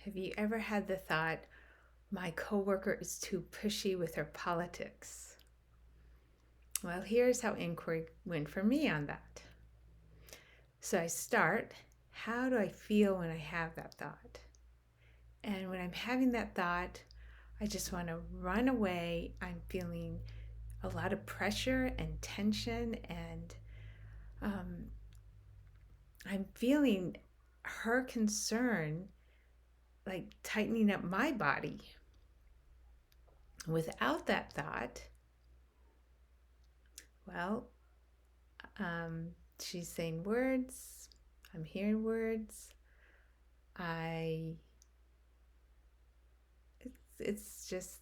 Have you ever had the thought, my coworker is too pushy with her politics? Well, here's how inquiry went for me on that. So I start, how do I feel when I have that thought? And when I'm having that thought, I just want to run away. I'm feeling a lot of pressure and tension, and um, I'm feeling her concern like tightening up my body. Without that thought, well, um, she's saying words, I'm hearing words. I it's just,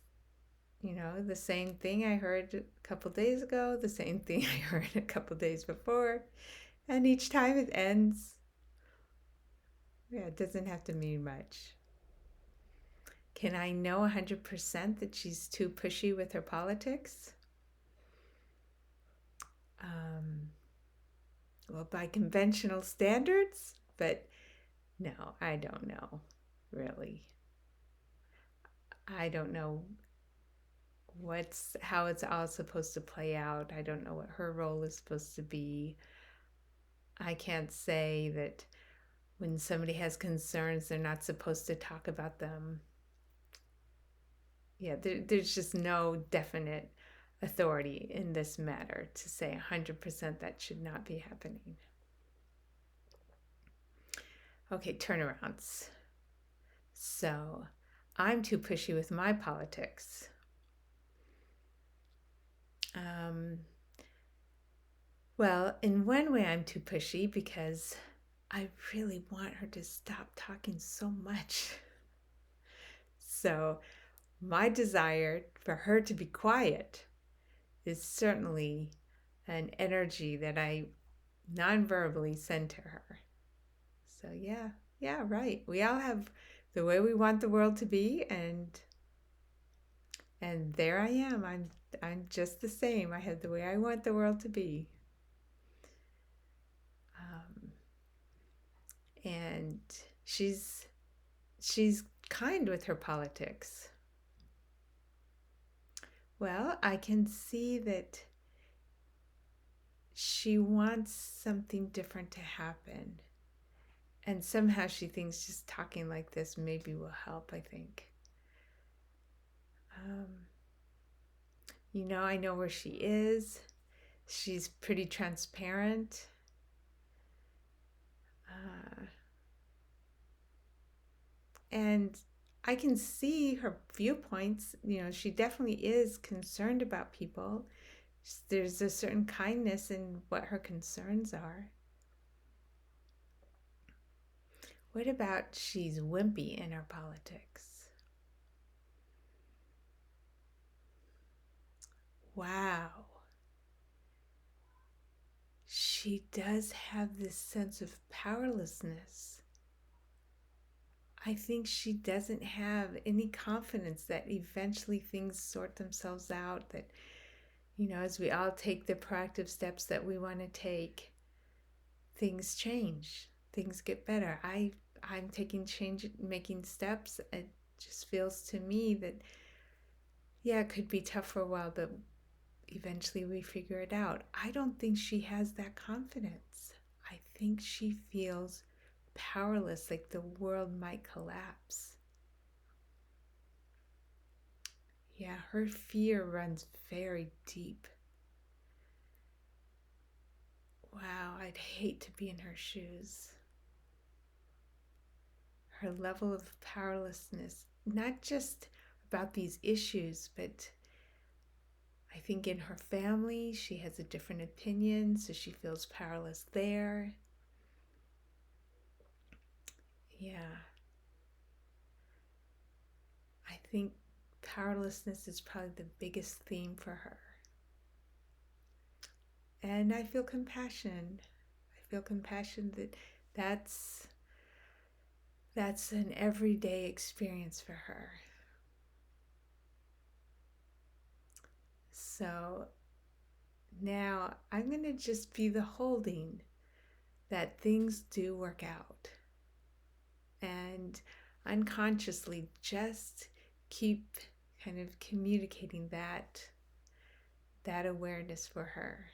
the same thing I heard a couple days ago, the same thing I heard a couple days before, and each time it ends. Yeah, it doesn't have to mean much. Can I know 100% that she's too pushy with her politics? Um, well, by conventional standards, but no, I don't know, really. I don't know how it's all supposed to play out. I don't know what her role is supposed to be. I can't say that when somebody has concerns, they're not supposed to talk about them. Yeah, there's just no definite authority in this matter to say 100% that should not be happening. Okay, turnarounds. So I'm too pushy with my politics. Well, in one way, I'm too pushy because I really want her to stop talking so much. So, my desire for her to be quiet is certainly an energy that I non-verbally send to her. So, yeah, right. We all have the way we want the world to be, and there I am. I'm just the same. I have the way I want the world to be. And she's kind with her politics. Well, I can see that she wants something different to happen. And somehow she thinks just talking like this maybe will help, I think. I know where she is. She's pretty transparent. And I can see her viewpoints. She definitely is concerned about people. There's a certain kindness in what her concerns are. What about she's wimpy in her politics? Wow. She does have this sense of powerlessness. I think she doesn't have any confidence that eventually things sort themselves out, that, as we all take the proactive steps that we want to take, things change, things get better. I'm making steps. It just feels to me that, yeah, it could be tough for a while, but eventually we figure it out. I don't think she has that confidence. I think she feels powerless, like the world might collapse. Yeah, her fear runs very deep. Wow, I'd hate to be in her shoes. Her level of powerlessness, not just about these issues, but I think in her family, she has a different opinion, so she feels powerless there. Yeah. I think powerlessness is probably the biggest theme for her. And I feel compassion. I feel compassion that's an everyday experience for her. So now I'm going to just be the holding that things do work out. And unconsciously just keep kind of communicating that awareness for her.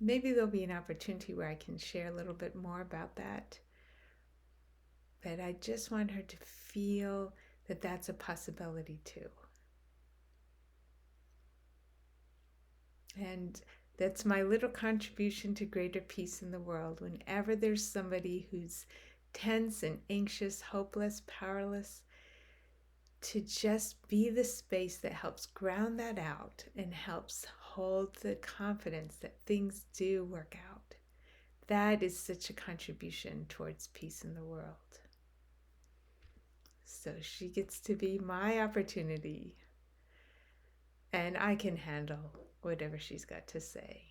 Maybe there'll be an opportunity where I can share a little bit more about that. But I just want her to feel that that's a possibility too. And that's my little contribution to greater peace in the world. Whenever there's somebody who's tense and anxious, hopeless, powerless, to just be the space that helps ground that out and helps hold the confidence that things do work out. That is such a contribution towards peace in the world. So she gets to be my opportunity, and I can handle whatever she's got to say.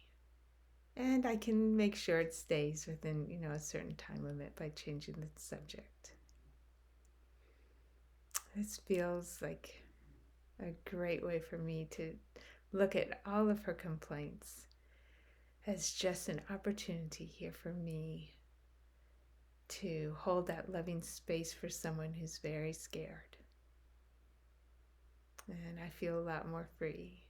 And I can make sure it stays within, a certain time limit by changing the subject. This feels like a great way for me to look at all of her complaints as just an opportunity here for me to hold that loving space for someone who's very scared. And I feel a lot more free.